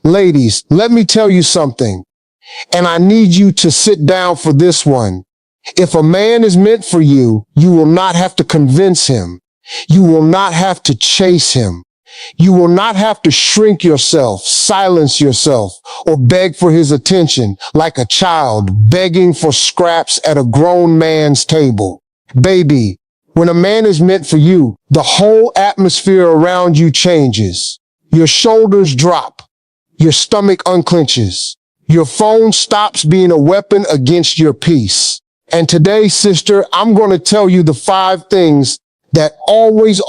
Ladies, let me tell you something, and I need you to sit down for this one. If a man is meant for you, you will not have to convince him. You will not have to chase him. You will not have to shrink yourself, silence yourself, or beg for his attention like a child begging for scraps at a grown man's table. Baby, when a man is meant for you, the whole atmosphere around you changes. Your shoulders drop. Your stomach unclenches. Your phone stops being a weapon against your peace. And today, sister, I'm going to tell you the 5 things that always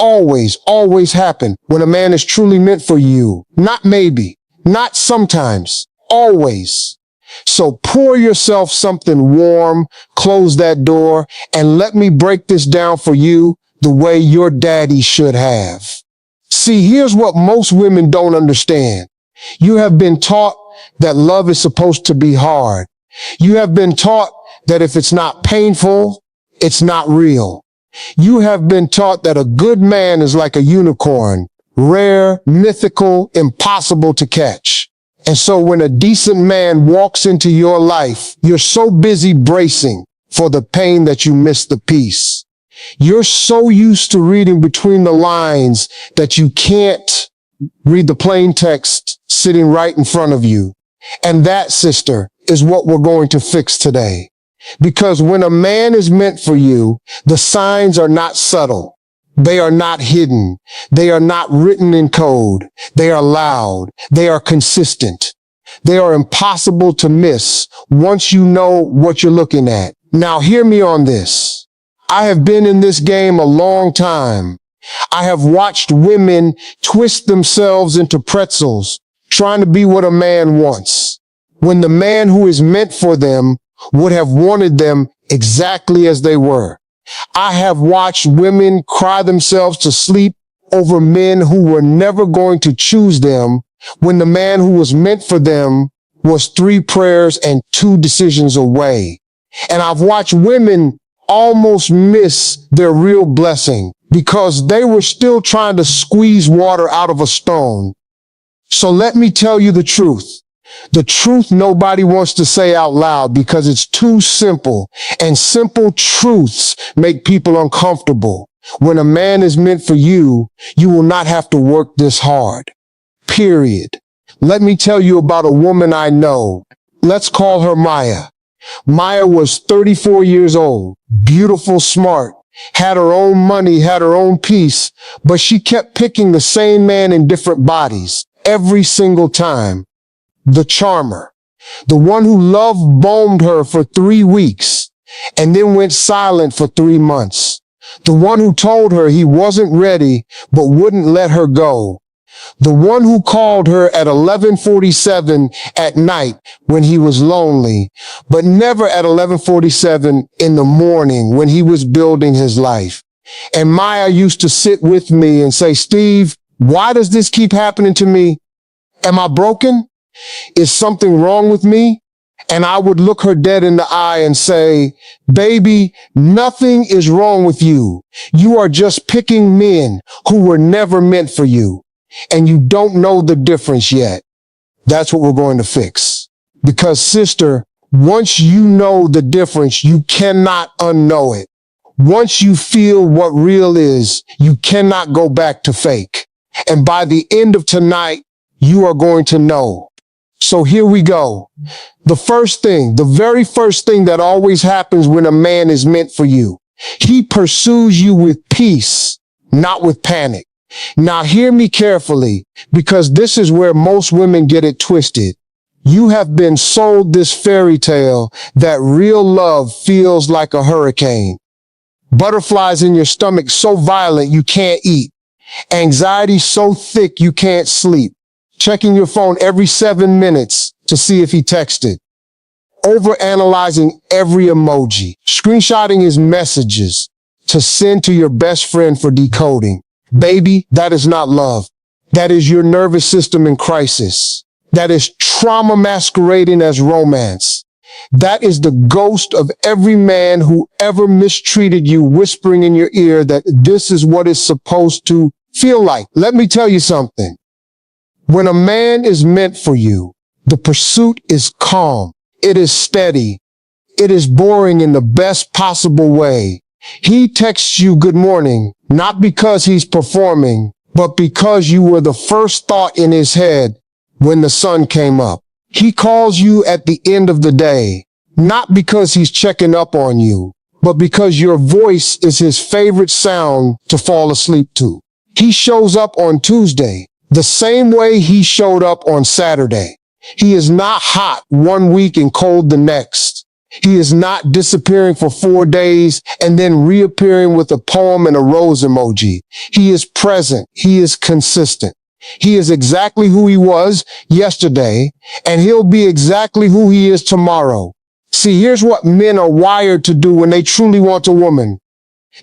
happen when a man is truly meant for you. Not maybe, not sometimes, always. So pour yourself something warm, close that door, and let me break this down for you the way your daddy should have. See, here's what most women don't understand. You have been taught that love is supposed to be hard. You have been taught that if it's not painful, it's not real. You have been taught that a good man is like a unicorn, rare, mythical, impossible to catch. And so when a decent man walks into your life, you're so busy bracing for the pain that you miss the peace. You're so used to reading between the lines that you can't read the plain text sitting right in front of you. And that, sister, is what we're going to fix today. Because when a man is meant for you, the signs are not subtle. They are not hidden. They are not written in code. They are loud. They are consistent. They are impossible to miss once you know what you're looking at. Now hear me on this. I have been in this game a long time. I have watched women twist themselves into pretzels, trying to be what a man wants, when the man who is meant for them would have wanted them exactly as they were. I have watched women cry themselves to sleep over men who were never going to choose them, when the man who was meant for them was 3 prayers and 2 decisions away. And I've watched women almost miss their real blessing because they were still trying to squeeze water out of a stone. So let me tell you the truth. The truth nobody wants to say out loud because it's too simple, and simple truths make people uncomfortable. When a man is meant for you, you will not have to work this hard. Period. Let me tell you about a woman I know. Let's call her Maya. Maya was 34 years old, beautiful, smart, had her own money, had her own peace, but she kept picking the same man in different bodies every single time. The charmer, the one who love-bombed her for 3 weeks and then went silent for 3 months. The one who told her he wasn't ready but wouldn't let her go. The one who called her at 11:47 at night when he was lonely, but never at 11:47 in the morning when he was building his life. And Maya used to sit with me and say, "Steve, why does this keep happening to me? Am I broken? Is something wrong with me?" And I would look her dead in the eye and say, "Baby, nothing is wrong with you. You are just picking men who were never meant for you. And you don't know the difference yet." That's what we're going to fix. Because, sister, once you know the difference, you cannot unknow it. Once you feel what real is, you cannot go back to fake. And by the end of tonight, you are going to know. So here we go. The very first thing that always happens when a man is meant for you, he pursues you with peace, not with panic. Now hear me carefully, because this is where most women get it twisted. You have been sold this fairy tale that real love feels like a hurricane. Butterflies in your stomach so violent you can't eat. Anxiety so thick you can't sleep. Checking your phone every 7 minutes to see if he texted. Overanalyzing every emoji. Screenshotting his messages to send to your best friend for decoding. Baby, that is not love. That is your nervous system in crisis. That is trauma masquerading as romance. That is the ghost of every man who ever mistreated you, whispering in your ear that this is what it's supposed to feel like. Let me tell you something. When a man is meant for you, the pursuit is calm. It is steady. It is boring in the best possible way. He texts you good morning, not because he's performing, but because you were the first thought in his head when the sun came up. He calls you at the end of the day, not because he's checking up on you, but because your voice is his favorite sound to fall asleep to. He shows up on Tuesday, the same way he showed up on Saturday. He is not hot one week and cold the next. He is not disappearing for 4 days and then reappearing with a poem and a rose emoji. He is present. He is consistent. He is exactly who he was yesterday, and he'll be exactly who he is tomorrow. See, here's what men are wired to do when they truly want a woman.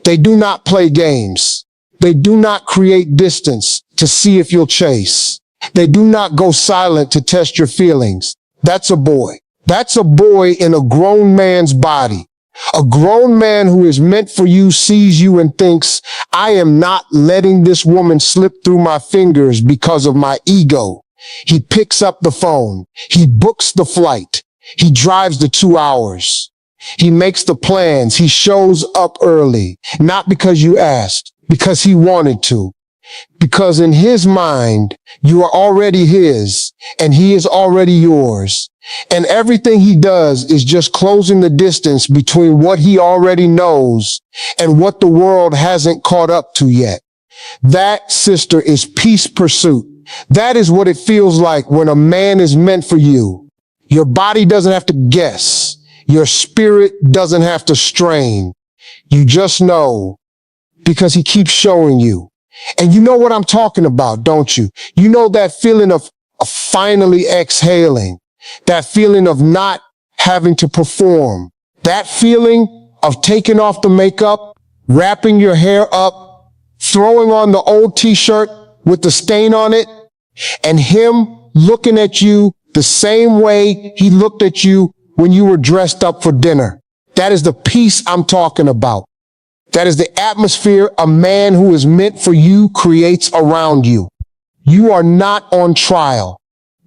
They do not play games. They do not create distance to see if you'll chase. They do not go silent to test your feelings. That's a boy. That's a boy in a grown man's body. A grown man who is meant for you sees you and thinks, I am not letting this woman slip through my fingers because of my ego. He picks up the phone. He books the flight. He drives the 2 hours. He makes the plans. He shows up early, not because you asked, because he wanted to. Because in his mind, you are already his and he is already yours. And everything he does is just closing the distance between what he already knows and what the world hasn't caught up to yet. That, sister, is peace pursuit. That is what it feels like when a man is meant for you. Your body doesn't have to guess. Your spirit doesn't have to strain. You just know because he keeps showing you. And you know what I'm talking about, don't you? You know that feeling of finally exhaling, that feeling of not having to perform, that feeling of taking off the makeup, wrapping your hair up, throwing on the old t-shirt with the stain on it, and him looking at you the same way he looked at you when you were dressed up for dinner. That is the peace I'm talking about. That is the atmosphere a man who is meant for you creates around you. You are not on trial.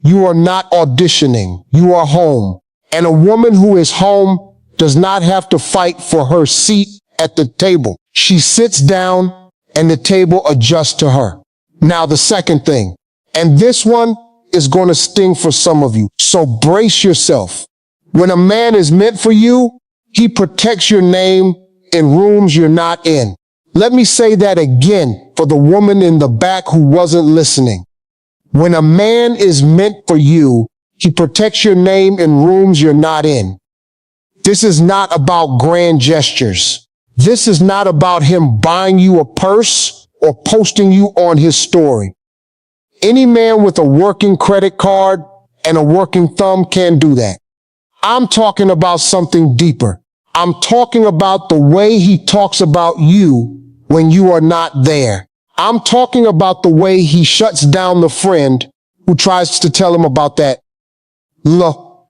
You are not auditioning. You are home. And a woman who is home does not have to fight for her seat at the table. She sits down and the table adjusts to her. Now the second thing, and this one is going to sting for some of you, so brace yourself. When a man is meant for you, he protects your name in rooms you're not in. Let me say that again for the woman in the back who wasn't listening. When a man is meant for you, he protects your name in rooms you're not in. This is not about grand gestures. This is not about him buying you a purse or posting you on his story. Any man with a working credit card and a working thumb can do that. I'm talking about something deeper. I'm talking about the way he talks about you when you are not there. I'm talking about the way he shuts down the friend who tries to tell him about that little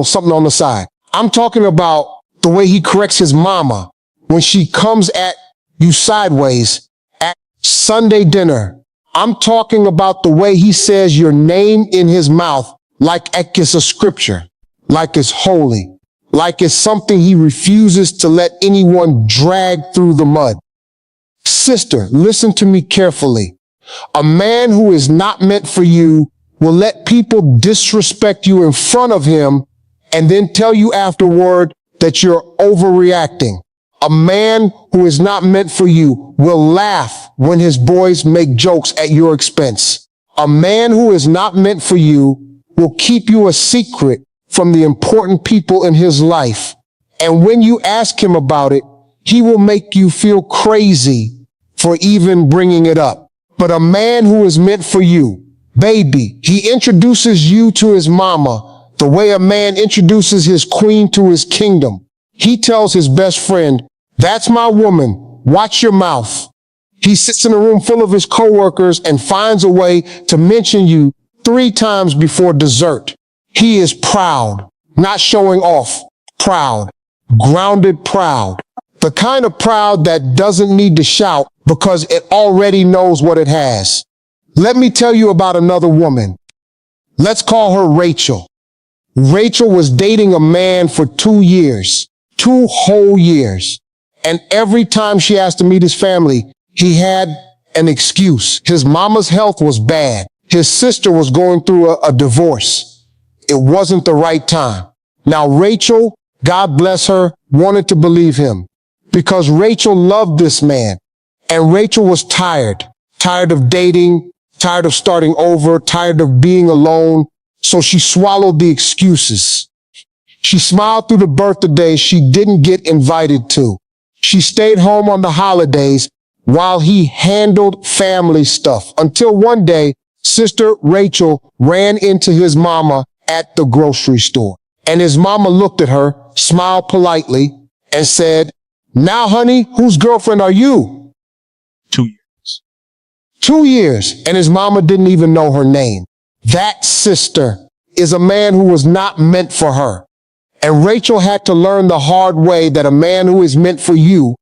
something on the side. I'm talking about the way he corrects his mama when she comes at you sideways at Sunday dinner. I'm talking about the way he says your name in his mouth like it's a scripture, like it's holy, like it's something he refuses to let anyone drag through the mud. Sister, listen to me carefully. A man who is not meant for you will let people disrespect you in front of him and then tell you afterward that you're overreacting. A man who is not meant for you will laugh when his boys make jokes at your expense. A man who is not meant for you will keep you a secret from the important people in his life. And when you ask him about it, he will make you feel crazy for even bringing it up. But a man who is meant for you, baby, he introduces you to his mama the way a man introduces his queen to his kingdom. He tells his best friend, that's my woman, watch your mouth. He sits in a room full of his coworkers and finds a way to mention you 3 times before dessert. He is proud, not showing off, proud, grounded proud. The kind of proud that doesn't need to shout because it already knows what it has. Let me tell you about another woman. Let's call her Rachel. Rachel was dating a man for 2 years, 2 whole years. And every time she asked to meet his family, he had an excuse. His mama's health was bad. His sister was going through a divorce. It wasn't the right time. Now Rachel, God bless her, wanted to believe him because Rachel loved this man. And Rachel was tired of dating, tired of starting over, tired of being alone. So she swallowed the excuses. She smiled through the birthdays she didn't get invited to. She stayed home on the holidays while he handled family stuff until one day, Sister Rachel ran into his mama at the grocery store. And his mama looked at her, smiled politely, and said, "Now, honey, whose girlfriend are you?" 2 years. 2 years, and his mama didn't even know her name. That sister is a man who was not meant for her. And Rachel had to learn the hard way that a man who is meant for you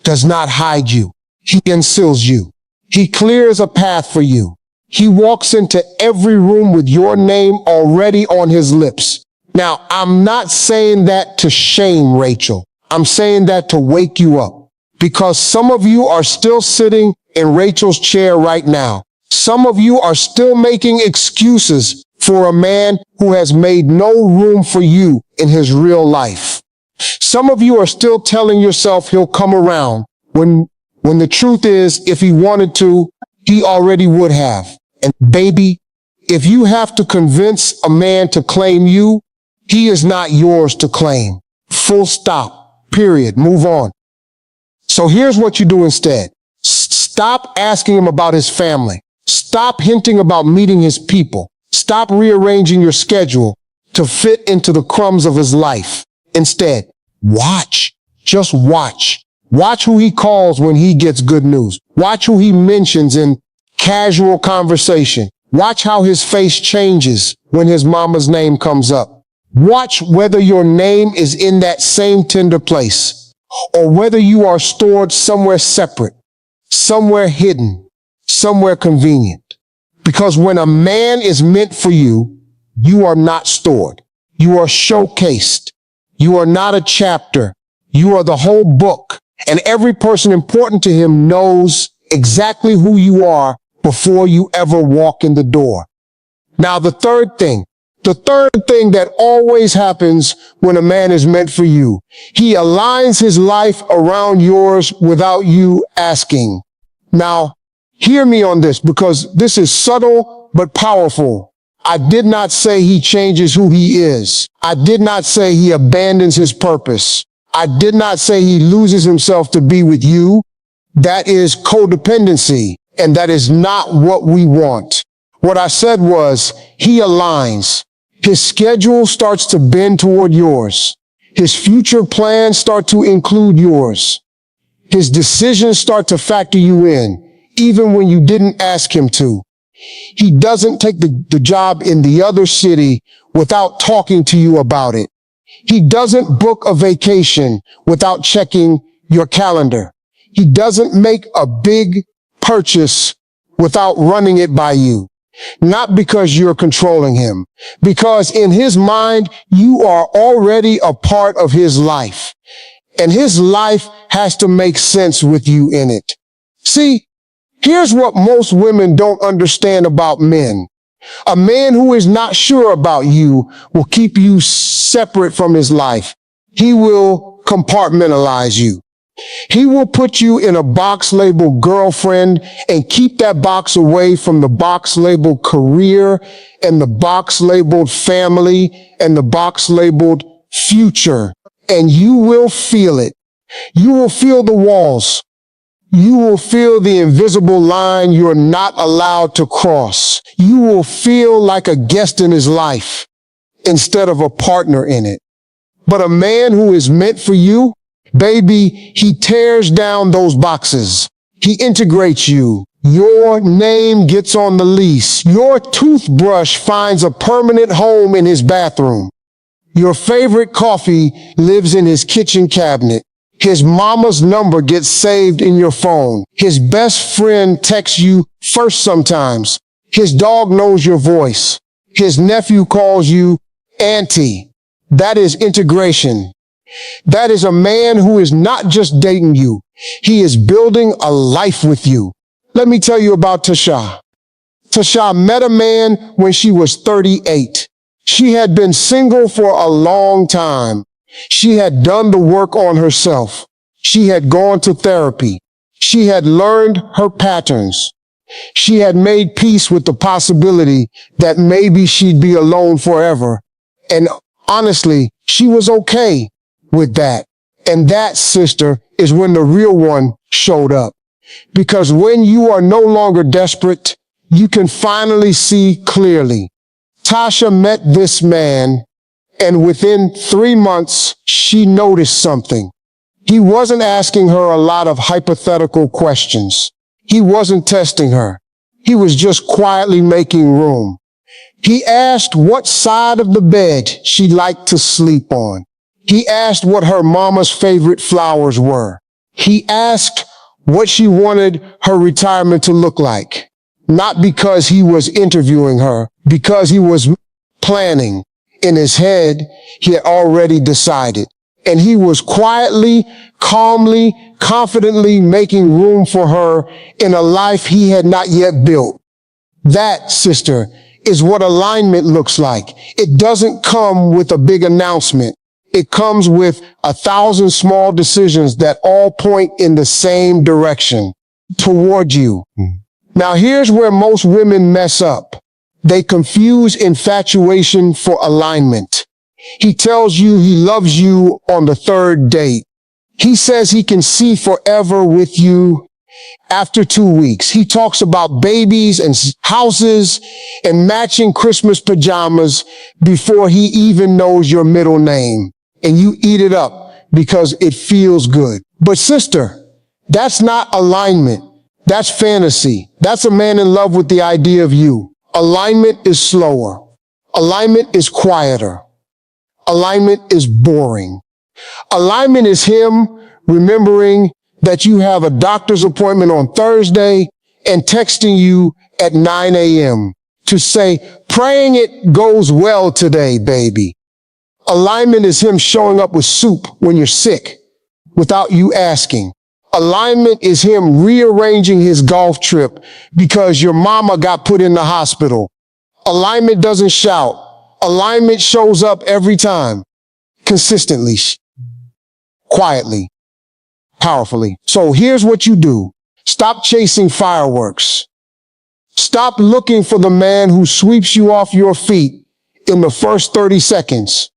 does not hide you. He conceals you. He clears a path for you. He walks into every room with your name already on his lips. Now, I'm not saying that to shame Rachel. I'm saying that to wake you up. Because some of you are still sitting in Rachel's chair right now. Some of you are still making excuses for a man who has made no room for you in his real life. Some of you are still telling yourself he'll come around when the truth is, if he wanted to, he already would have. And baby, if you have to convince a man to claim you, he is not yours to claim. Full stop. Period. Move on. So here's what you do instead. Stop asking him about his family. Stop hinting about meeting his people. Stop rearranging your schedule to fit into the crumbs of his life. Instead, watch. Just watch. Watch who he calls when he gets good news. Watch who he mentions in casual conversation. Watch how his face changes when his mama's name comes up. Watch whether your name is in that same tender place or whether you are stored somewhere separate, somewhere hidden, somewhere convenient. Because when a man is meant for you, you are not stored. You are showcased. You are not a chapter. You are the whole book. And every person important to him knows exactly who you are before you ever walk in the door. Now, the third thing that always happens when a man is meant for you, he aligns his life around yours without you asking. Now, hear me on this because this is subtle but powerful. I did not say he changes who he is. I did not say he abandons his purpose. I did not say he loses himself to be with you. That is codependency, and that is not what we want. What I said was he aligns. His schedule starts to bend toward yours. His future plans start to include yours. His decisions start to factor you in, even when you didn't ask him to. He doesn't take the job in the other city without talking to you about it. He doesn't book a vacation without checking your calendar. He doesn't make a big purchase without running it by you. Not because you're controlling him, because in his mind, you are already a part of his life, and his life has to make sense with you in it. See, here's what most women don't understand about men. A man who is not sure about you will keep you separate from his life. He will compartmentalize you. He will put you in a box labeled girlfriend and keep that box away from the box labeled career and the box labeled family and the box labeled future. And you will feel it. You will feel the walls. You will feel the invisible line you're not allowed to cross. You will feel like a guest in his life instead of a partner in it. But a man who is meant for you, baby, he tears down those boxes. He integrates you. Your name gets on the lease. Your toothbrush finds a permanent home in his bathroom. Your favorite coffee lives in his kitchen cabinet. His mama's number gets saved in your phone. His best friend texts you first sometimes. His dog knows your voice. His nephew calls you auntie. That is integration. That is a man who is not just dating you. He is building a life with you. Let me tell you about Tasha. Tasha met a man when she was 38. She had been single for a long time. She had done the work on herself. She had gone to therapy. She had learned her patterns. She had made peace with the possibility that maybe she'd be alone forever. And honestly, she was okay with that. And that, sister, is when the real one showed up. Because when you are no longer desperate, you can finally see clearly. Tasha met this man, and within 3 months, she noticed something. He wasn't asking her a lot of hypothetical questions. He wasn't testing her. He was just quietly making room. He asked what side of the bed she liked to sleep on. He asked what her mama's favorite flowers were. He asked what she wanted her retirement to look like. Not because he was interviewing her, because he was planning. In his head, he had already decided. And he was quietly, calmly, confidently making room for her in a life he had not yet built. That, sister, is what alignment looks like. It doesn't come with a big announcement. It comes with 1,000 small decisions that all point in the same direction, toward you. Now here's where most women mess up. They confuse infatuation for alignment. He tells you he loves you on the 3rd date. He says he can see forever with you after 2 weeks. He talks about babies and houses and matching Christmas pajamas before he even knows your middle name. And you eat it up because it feels good. But sister, that's not alignment. That's fantasy. That's a man in love with the idea of you. Alignment is slower. Alignment is quieter. Alignment is boring. Alignment is him remembering that you have a doctor's appointment on Thursday and texting you at 9 a.m. to say, praying it goes well today, baby. Alignment is him showing up with soup when you're sick without you asking. Alignment is him rearranging his golf trip because your mama got put in the hospital. Alignment doesn't shout. Alignment shows up every time, consistently, quietly, powerfully. So here's what you do. Stop chasing fireworks. Stop looking for the man who sweeps you off your feet in the first 30 seconds.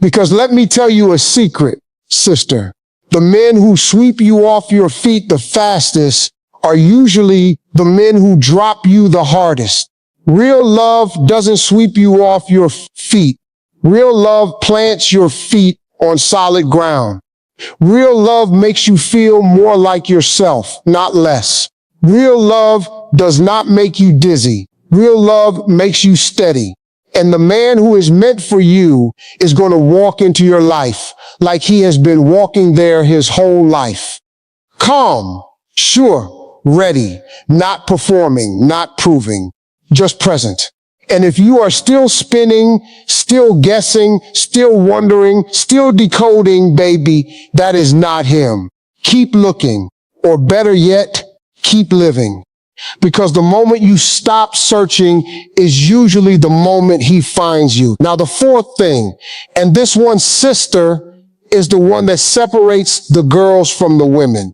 Because let me tell you a secret, sister. The men who sweep you off your feet the fastest are usually the men who drop you the hardest. Real love doesn't sweep you off your feet. Real love plants your feet on solid ground. Real love makes you feel more like yourself, not less. Real love does not make you dizzy. Real love makes you steady. And the man who is meant for you is going to walk into your life like he has been walking there his whole life. Calm, sure, ready, not performing, not proving, just present. And if you are still spinning, still guessing, still wondering, still decoding, baby, that is not him. Keep looking, or better yet, keep living. Because the moment you stop searching is usually the moment he finds you. Now, the fourth thing, and this one, sister, is the one that separates the girls from the women.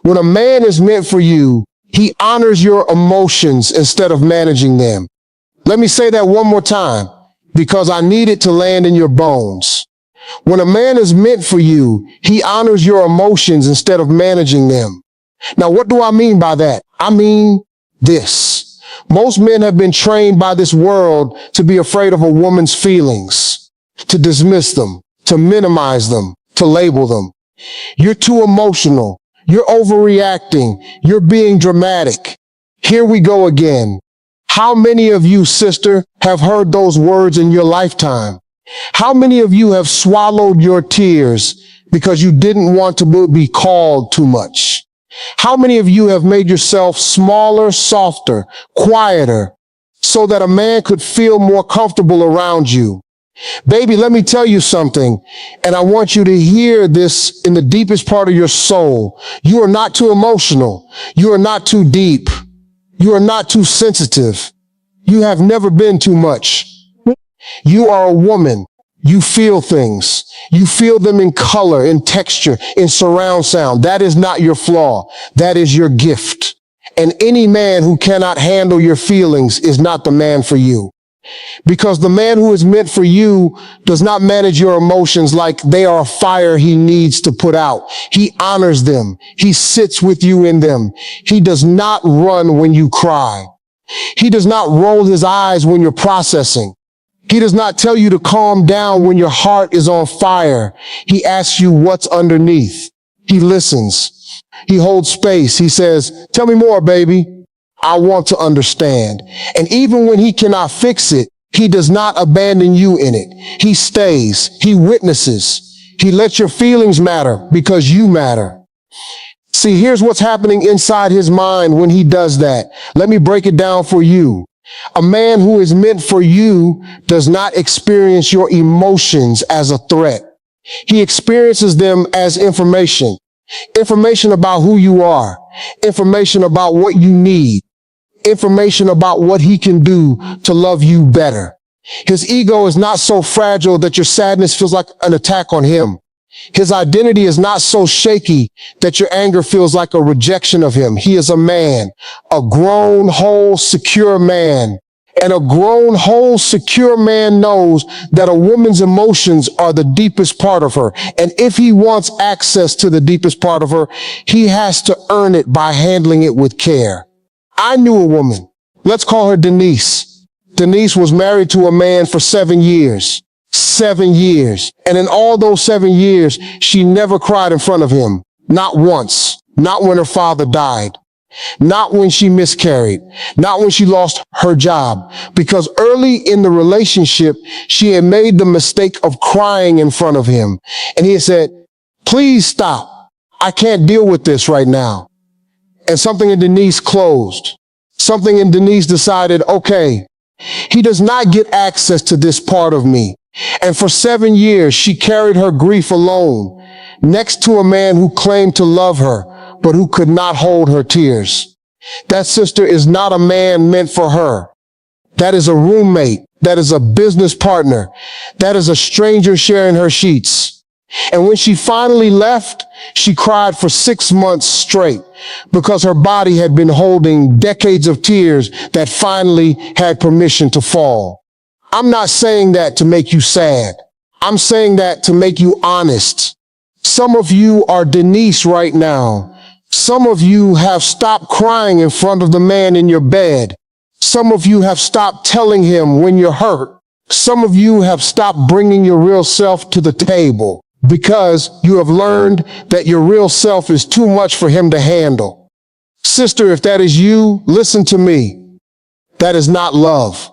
When a man is meant for you, he honors your emotions instead of managing them. Let me say that one more time, because I need it to land in your bones. When a man is meant for you, he honors your emotions instead of managing them. Now, what do I mean by that? I mean this. Most men have been trained by this world to be afraid of a woman's feelings, to dismiss them, to minimize them, to label them. You're too emotional. You're overreacting. You're being dramatic. Here we go again. How many of you, sister, have heard those words in your lifetime? How many of you have swallowed your tears because you didn't want to be called too much. How many of you have made yourself smaller, softer, quieter, so that a man could feel more comfortable around you? Baby, let me tell you something, and I want you to hear this in the deepest part of your soul. You are not too emotional. You are not too deep. You are not too sensitive. You have never been too much. You are a woman. You feel things. You feel them in color, in texture, in surround sound. That is not your flaw. That is your gift. And any man who cannot handle your feelings is not the man for you. Because the man who is meant for you does not manage your emotions like they are a fire he needs to put out. He honors them. He sits with you in them. He does not run when you cry. He does not roll his eyes when you're processing. He does not tell you to calm down when your heart is on fire. He asks you what's underneath. He listens. He holds space. He says, tell me more, baby. I want to understand. And even when he cannot fix it, he does not abandon you in it. He stays. He witnesses. He lets your feelings matter because you matter. See, here's what's happening inside his mind when he does that. Let me break it down for you. A man who is meant for you does not experience your emotions as a threat. He experiences them as information. Information about who you are. Information about what you need. Information about what he can do to love you better. His ego is not so fragile that your sadness feels like an attack on him. His identity is not so shaky that your anger feels like a rejection of him. He is a man, a grown, whole, secure man. And a grown, whole, secure man knows that a woman's emotions are the deepest part of her. And if he wants access to the deepest part of her, he has to earn it by handling it with care. I knew a woman. Let's call her Denise. Denise was married to a man for 7 years. 7 years. And in all those 7 years, she never cried in front of him. Not once. Not when her father died. Not when she miscarried. Not when she lost her job. Because early in the relationship, she had made the mistake of crying in front of him. And he had said, please stop. I can't deal with this right now. And something in Denise closed. Something in Denise decided, okay, he does not get access to this part of me. And for 7 years, she carried her grief alone, next to a man who claimed to love her, but who could not hold her tears. That sister is not a man meant for her. That is a roommate. That is a business partner. That is a stranger sharing her sheets. And when she finally left, she cried for 6 months straight because her body had been holding decades of tears that finally had permission to fall. I'm not saying that to make you sad. I'm saying that to make you honest. Some of you are Denise right now. Some of you have stopped crying in front of the man in your bed. Some of you have stopped telling him when you're hurt. Some of you have stopped bringing your real self to the table because you have learned that your real self is too much for him to handle. Sister, if that is you, listen to me. That is not love.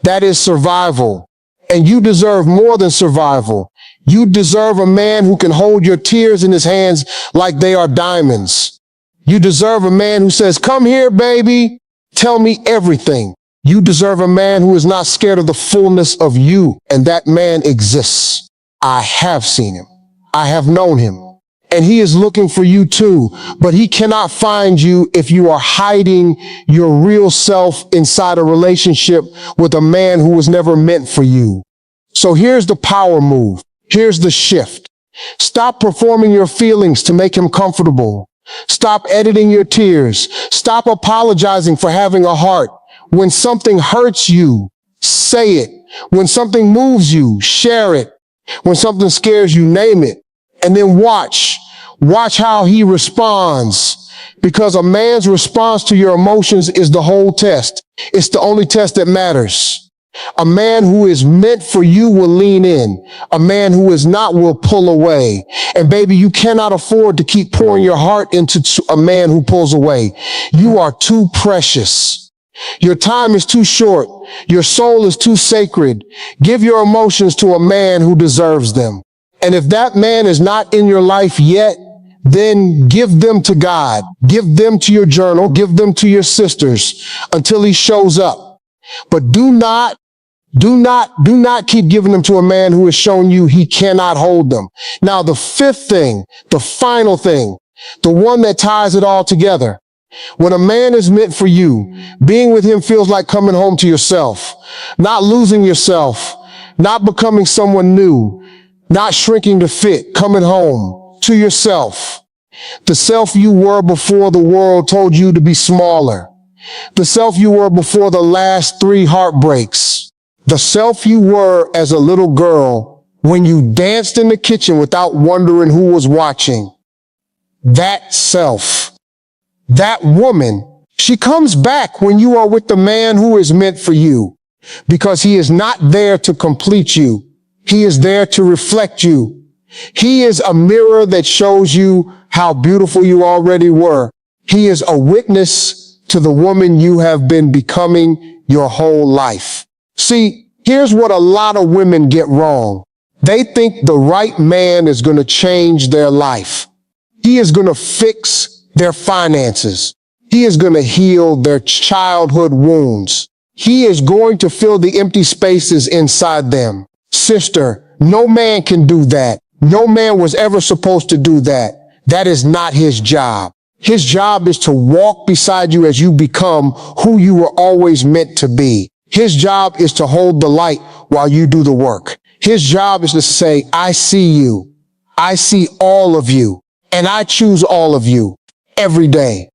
That is survival. And you deserve more than survival. You deserve a man who can hold your tears in his hands like they are diamonds. You deserve a man who says, come here, baby. Tell me everything. You deserve a man who is not scared of the fullness of you. And that man exists. I have seen him. I have known him. And he is looking for you too, but he cannot find you if you are hiding your real self inside a relationship with a man who was never meant for you. So here's the power move. Here's the shift. Stop performing your feelings to make him comfortable. Stop editing your tears. Stop apologizing for having a heart. When something hurts you, say it. When something moves you, share it. When something scares you, name it. And then watch how he responds, because a man's response to your emotions is the whole test. It's the only test that matters. A man who is meant for you will lean in. A man who is not will pull away. And baby, you cannot afford to keep pouring your heart into a man who pulls away. You are too precious. Your time is too short. Your soul is too sacred. Give your emotions to a man who deserves them. And if that man is not in your life yet, then give them to God. Give them to your journal. Give them to your sisters until he shows up. But do not keep giving them to a man who has shown you he cannot hold them. Now, the fifth thing, the final thing, the one that ties it all together. When a man is meant for you, being with him feels like coming home to yourself, not losing yourself, not becoming someone new, not shrinking to fit, coming home to yourself. The self you were before the world told you to be smaller. The self you were before the last 3 heartbreaks. The self you were as a little girl when you danced in the kitchen without wondering who was watching. That self, that woman, she comes back when you are with the man who is meant for you, because he is not there to complete you. He is there to reflect you. He is a mirror that shows you how beautiful you already were. He is a witness to the woman you have been becoming your whole life. See, here's what a lot of women get wrong. They think the right man is going to change their life. He is going to fix their finances. He is going to heal their childhood wounds. He is going to fill the empty spaces inside them. Sister, no man can do that. No man was ever supposed to do that. That is not his job. His job is to walk beside you as you become who you were always meant to be. His job is to hold the light while you do the work. His job is to say, I see you. I see all of you. And I choose all of you every day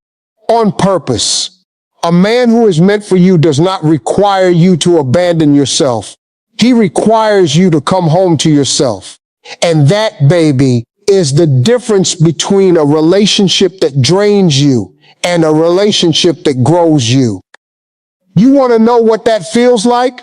on purpose. A man who is meant for you does not require you to abandon yourself. He requires you to come home to yourself. And that, baby, is the difference between a relationship that drains you and a relationship that grows you. You want to know what that feels like?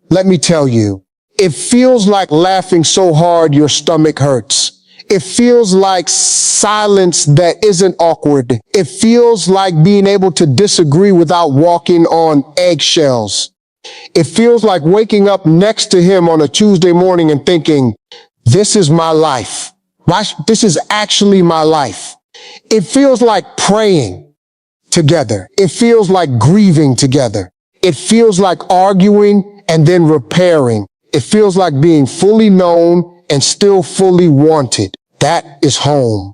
Let me tell you. It feels like laughing so hard your stomach hurts. It feels like silence that isn't awkward. It feels like being able to disagree without walking on eggshells. It feels like waking up next to him on a Tuesday morning and thinking, this is my life. This is actually my life. It feels like praying together. It feels like grieving together. It feels like arguing and then repairing. It feels like being fully known and still fully wanted. That is home.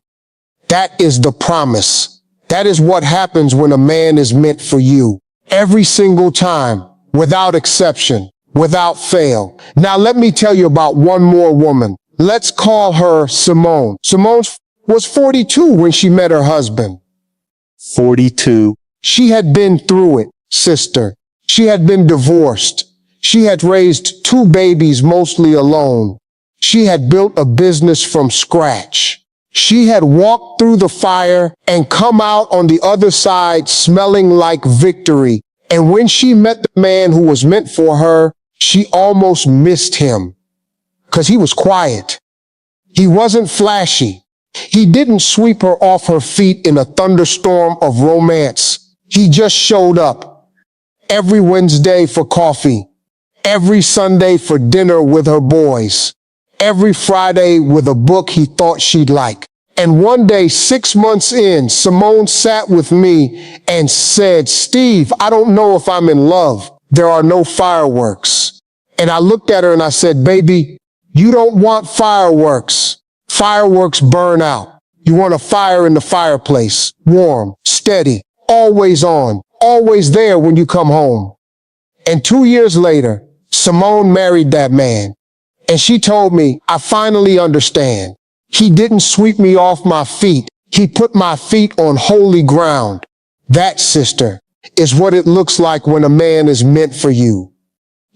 That is the promise. That is what happens when a man is meant for you. Every single time, without exception, without fail. Now let me tell you about one more woman. Let's call her Simone. Simone was 42 when she met her husband. 42. She had been through it, sister. She had been divorced. She had raised 2 babies mostly alone. She had built a business from scratch. She had walked through the fire and come out on the other side smelling like victory. And when she met the man who was meant for her, she almost missed him. 'Cause he was quiet. He wasn't flashy. He didn't sweep her off her feet in a thunderstorm of romance. He just showed up every Wednesday for coffee, every Sunday for dinner with her boys, every Friday with a book he thought she'd like. And one day, 6 months in, Simone sat with me and said, Steve, I don't know if I'm in love. There are no fireworks. And I looked at her and I said, baby, you don't want fireworks. Fireworks burn out. You want a fire in the fireplace, warm, steady, always on, always there when you come home. And 2 years later, Simone married that man. And she told me, I finally understand. He didn't sweep me off my feet. He put my feet on holy ground. That, sister, is what it looks like when a man is meant for you.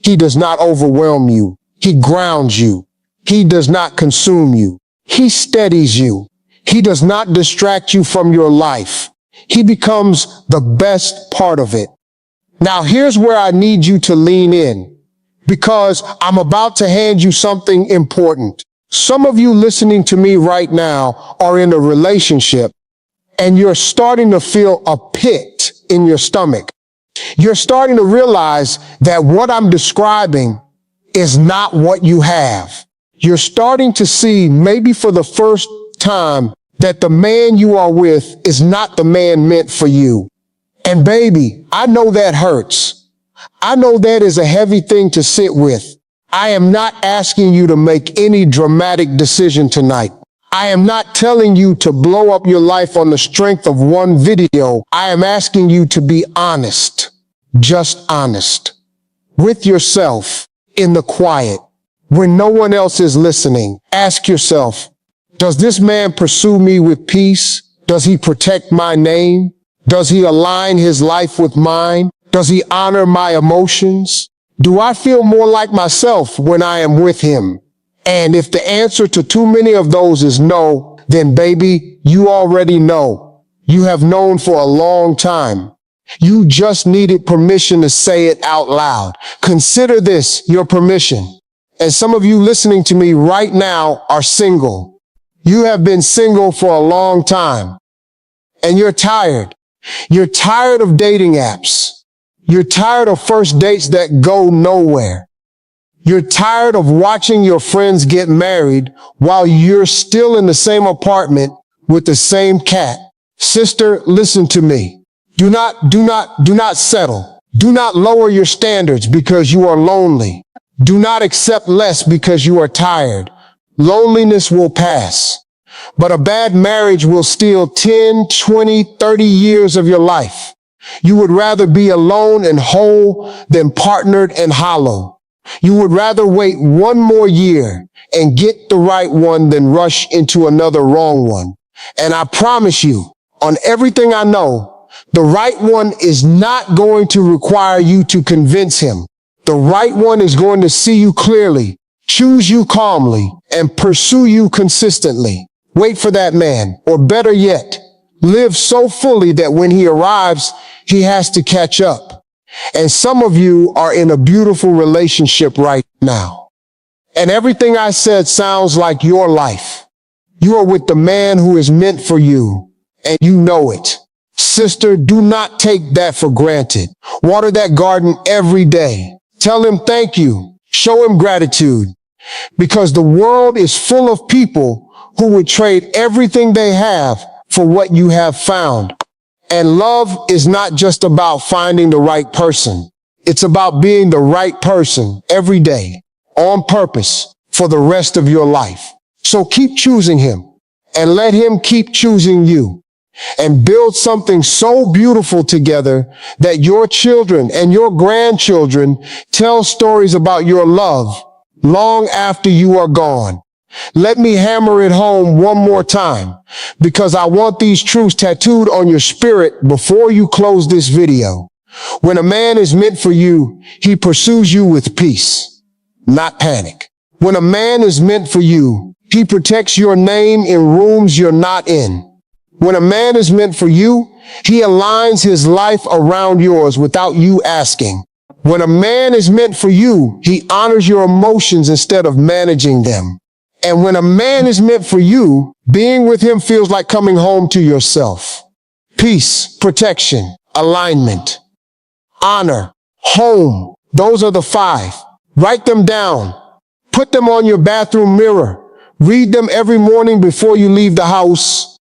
He does not overwhelm you. He grounds you. He does not consume you. He steadies you. He does not distract you from your life. He becomes the best part of it. Now, here's where I need you to lean in, because I'm about to hand you something important. Some of you listening to me right now are in a relationship and you're starting to feel a pit in your stomach. You're starting to realize that what I'm describing is not what you have. You're starting to see, maybe for the first time, that the man you are with is not the man meant for you. And baby, I know that hurts. I know that is a heavy thing to sit with. I am not asking you to make any dramatic decision tonight. I am not telling you to blow up your life on the strength of one video. I am asking you to be honest, just honest, with yourself in the quiet. When no one else is listening, ask yourself, does this man pursue me with peace? Does he protect my name? Does he align his life with mine? Does he honor my emotions? Do I feel more like myself when I am with him? And if the answer to too many of those is no, then baby, you already know. You have known for a long time. You just needed permission to say it out loud. Consider this your permission. And some of you listening to me right now are single. You have been single for a long time. And you're tired. You're tired of dating apps. You're tired of first dates that go nowhere. You're tired of watching your friends get married while you're still in the same apartment with the same cat. Sister, listen to me. Do not settle. Do not lower your standards because you are lonely. Do not accept less because you are tired. Loneliness will pass, but a bad marriage will steal 10, 20, 30 years of your life. You would rather be alone and whole than partnered and hollow. You would rather wait one more year and get the right one than rush into another wrong one. And I promise you, on everything I know, the right one is not going to require you to convince him. The right one is going to see you clearly, choose you calmly, and pursue you consistently. Wait for that man, or better yet, live so fully that when he arrives, he has to catch up. And some of you are in a beautiful relationship right now. And everything I said sounds like your life. You are with the man who is meant for you, and you know it. Sister, do not take that for granted. Water that garden every day. Tell him thank you. Show him gratitude. Because the world is full of people who would trade everything they have for what you have found. And love is not just about finding the right person. It's about being the right person every day, on purpose, for the rest of your life. So keep choosing him, and let him keep choosing you, and build something so beautiful together that your children and your grandchildren tell stories about your love long after you are gone. Let me hammer it home one more time, because I want these truths tattooed on your spirit before you close this video. When a man is meant for you, he pursues you with peace, not panic. When a man is meant for you, he protects your name in rooms you're not in. When a man is meant for you, he aligns his life around yours without you asking. When a man is meant for you, he honors your emotions instead of managing them. And when a man is meant for you, being with him feels like coming home to yourself. Peace, protection, alignment, honor, home. Those are the 5. Write them down. Put them on your bathroom mirror. Read them every morning before you leave the house.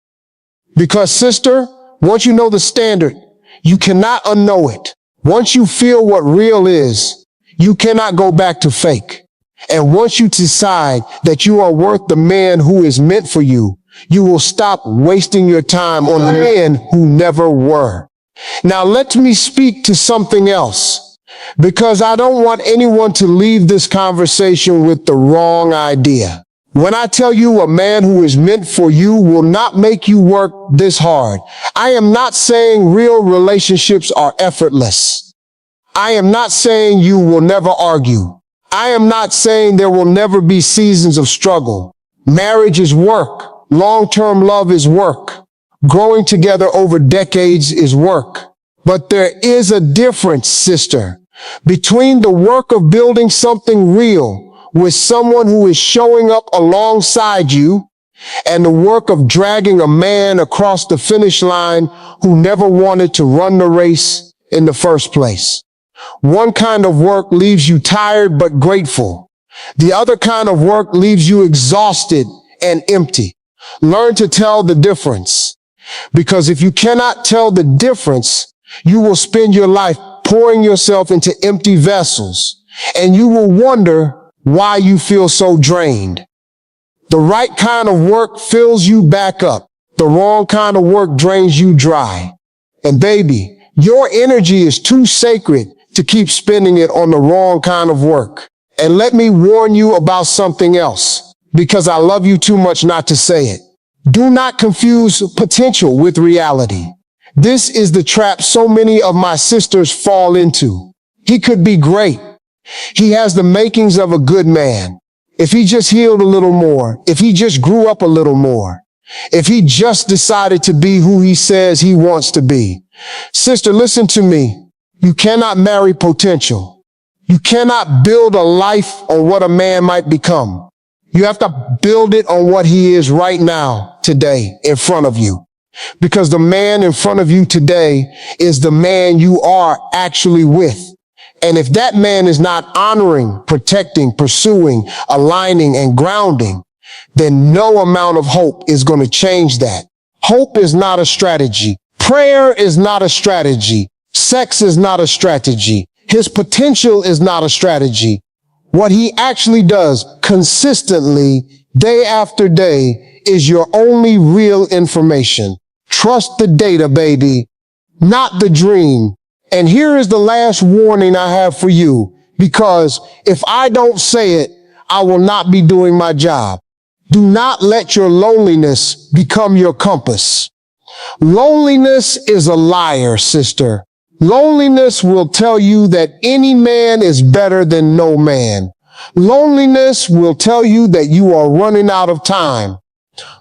Because sister, once you know the standard, you cannot unknow it. Once you feel what real is, you cannot go back to fake. And once you decide that you are worth the man who is meant for you, you will stop wasting your time on the men who never were. Now let me speak to something else, because I don't want anyone to leave this conversation with the wrong idea. When I tell you a man who is meant for you will not make you work this hard, I am not saying real relationships are effortless. I am not saying you will never argue. I am not saying there will never be seasons of struggle. Marriage is work. Long-term love is work. Growing together over decades is work. But there is a difference, sister, between the work of building something real with someone who is showing up alongside you and the work of dragging a man across the finish line who never wanted to run the race in the first place. One kind of work leaves you tired but grateful. The other kind of work leaves you exhausted and empty. Learn to tell the difference. Because if you cannot tell the difference, you will spend your life pouring yourself into empty vessels, and you will wonder why you feel so drained. The right kind of work fills you back up. The wrong kind of work drains you dry. And baby, your energy is too sacred to keep spending it on the wrong kind of work. And let me warn you about something else, because I love you too much not to say it. Do not confuse potential with reality. This is the trap so many of my sisters fall into. He could be great. He has the makings of a good man. If he just healed a little more, if he just grew up a little more, if he just decided to be who he says he wants to be. Sister, listen to me. You cannot marry potential. You cannot build a life on what a man might become. You have to build it on what he is right now, today, in front of you. Because the man in front of you today is the man you are actually with. And if that man is not honoring, protecting, pursuing, aligning, and grounding, then no amount of hope is going to change that. Hope is not a strategy. Prayer is not a strategy. Sex is not a strategy. His potential is not a strategy. What he actually does consistently, day after day, is your only real information. Trust the data, baby, not the dream. And here is the last warning I have for you, because if I don't say it, I will not be doing my job. Do not let your loneliness become your compass. Loneliness is a liar, sister. Loneliness will tell you that any man is better than no man. Loneliness will tell you that you are running out of time.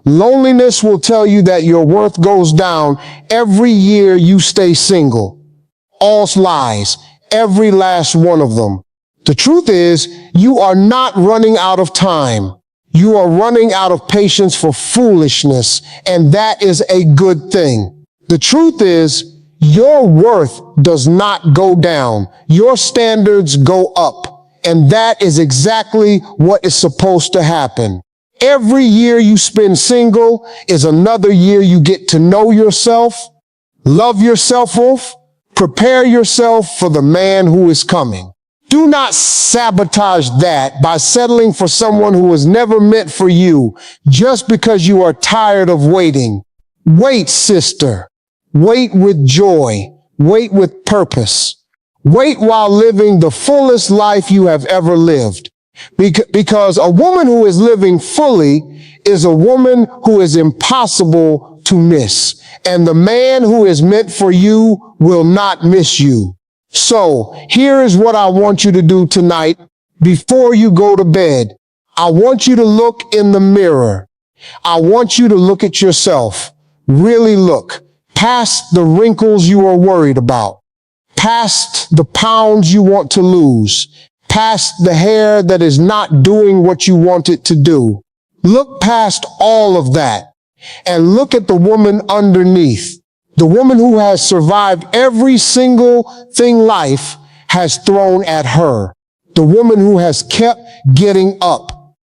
Loneliness will tell you that your worth goes down every year you stay single. All lies, every last one of them. The truth is, you are not running out of time. You are running out of patience for foolishness, and that is a good thing. The truth is, your worth does not go down. Your standards go up, and that is exactly what is supposed to happen. Every year you spend single is another year you get to know yourself, love yourself, prepare yourself for the man who is coming. Do not sabotage that by settling for someone who was never meant for you just because you are tired of waiting. Wait, sister. Wait with joy. Wait with purpose. Wait while living the fullest life you have ever lived. Because a woman who is living fully is a woman who is impossible to miss. And the man who is meant for you will not miss you. So here is what I want you to do tonight before you go to bed. I want you to look in the mirror. I want you to look at yourself. Really look past the wrinkles you are worried about, past the pounds you want to lose, past the hair that is not doing what you want it to do. Look past all of that and look at the woman underneath. The woman who has survived every single thing life has thrown at her. The woman who has kept getting up.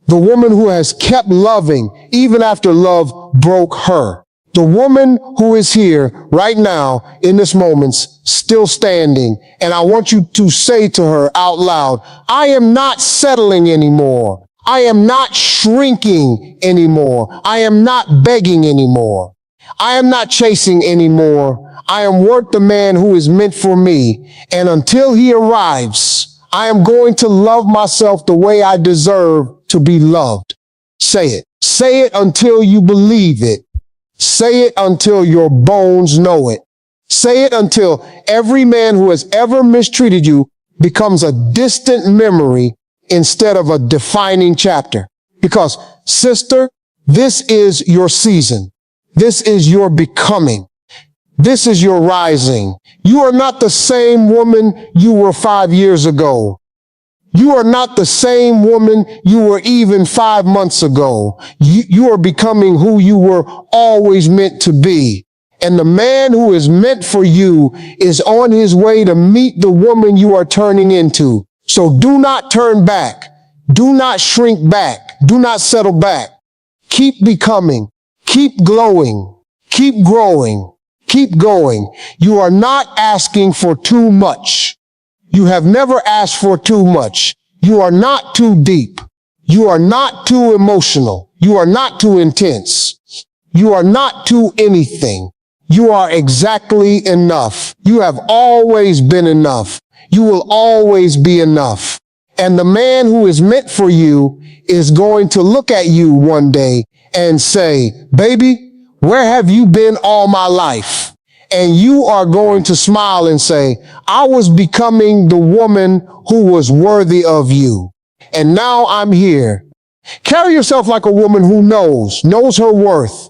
The woman who has kept loving even after love broke her. The woman who is here right now in this moment, still standing. And I want you to say to her out loud, I am not settling anymore. I am not shrinking anymore. I am not begging anymore. I am not chasing anymore. I am worth the man who is meant for me. And until he arrives, I am going to love myself the way I deserve to be loved. Say it. Say it until you believe it. Say it until your bones know it. Say it until every man who has ever mistreated you becomes a distant memory instead of a defining chapter. Because, sister, this is your season. This is your becoming. This is your rising. You are not the same woman you were 5 years ago. You are not the same woman you were even 5 months ago. You are becoming who you were always meant to be. And the man who is meant for you is on his way to meet the woman you are turning into. So do not turn back. Do not shrink back. Do not settle back. Keep becoming. Keep glowing. Keep growing. Keep going. You are not asking for too much. You have never asked for too much. You are not too deep. You are not too emotional. You are not too intense. You are not too anything. You are exactly enough. You have always been enough. You will always be enough. And the man who is meant for you is going to look at you one day and say, baby, where have you been all my life? And you are going to smile and say, I was becoming the woman who was worthy of you. And now I'm here. Carry yourself like a woman who knows her worth,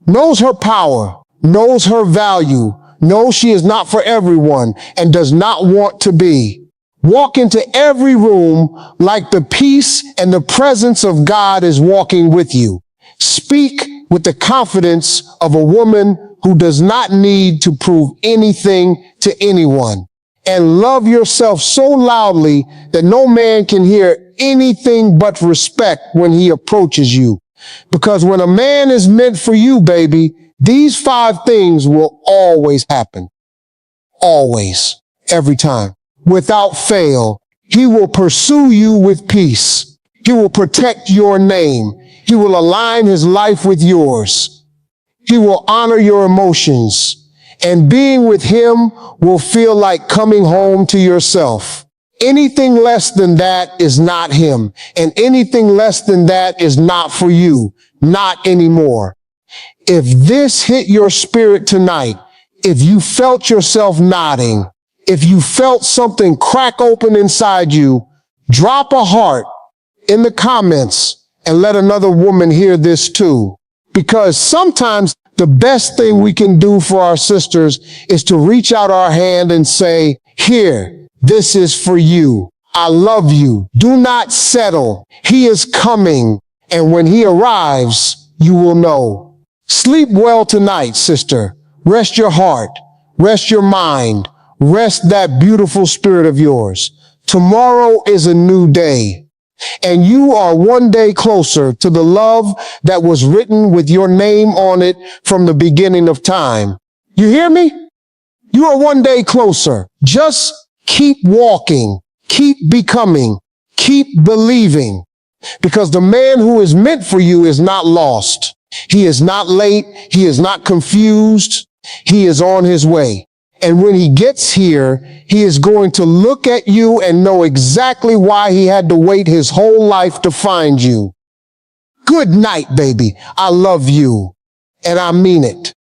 knows her power, knows her value, knows she is not for everyone and does not want to be. Walk into every room like the peace and the presence of God is walking with you. Speak with the confidence of a woman who does not need to prove anything to anyone. And love yourself so loudly that no man can hear anything but respect when he approaches you. Because when a man is meant for you, baby, these 5 things will always happen. Always. Every time. Without fail. He will pursue you with peace. He will protect your name. He will align his life with yours. He will honor your emotions. And being with him will feel like coming home to yourself. Anything less than that is not him. And anything less than that is not for you. Not anymore. If this hit your spirit tonight, if you felt yourself nodding, if you felt something crack open inside you, drop a heart in the comments and let another woman hear this too. Because sometimes the best thing we can do for our sisters is to reach out our hand and say, here, this is for you. I love you. Do not settle. He is coming. And when he arrives, you will know. Sleep well tonight, sister. Rest your heart. Rest your mind. Rest that beautiful spirit of yours. Tomorrow is a new day. And you are one day closer to the love that was written with your name on it from the beginning of time. You hear me? You are one day closer. Just keep walking, keep becoming, keep believing. Because the man who is meant for you is not lost. He is not late. He is not confused. He is on his way. And when he gets here, he is going to look at you and know exactly why he had to wait his whole life to find you. Good night, baby. I love you. And I mean it.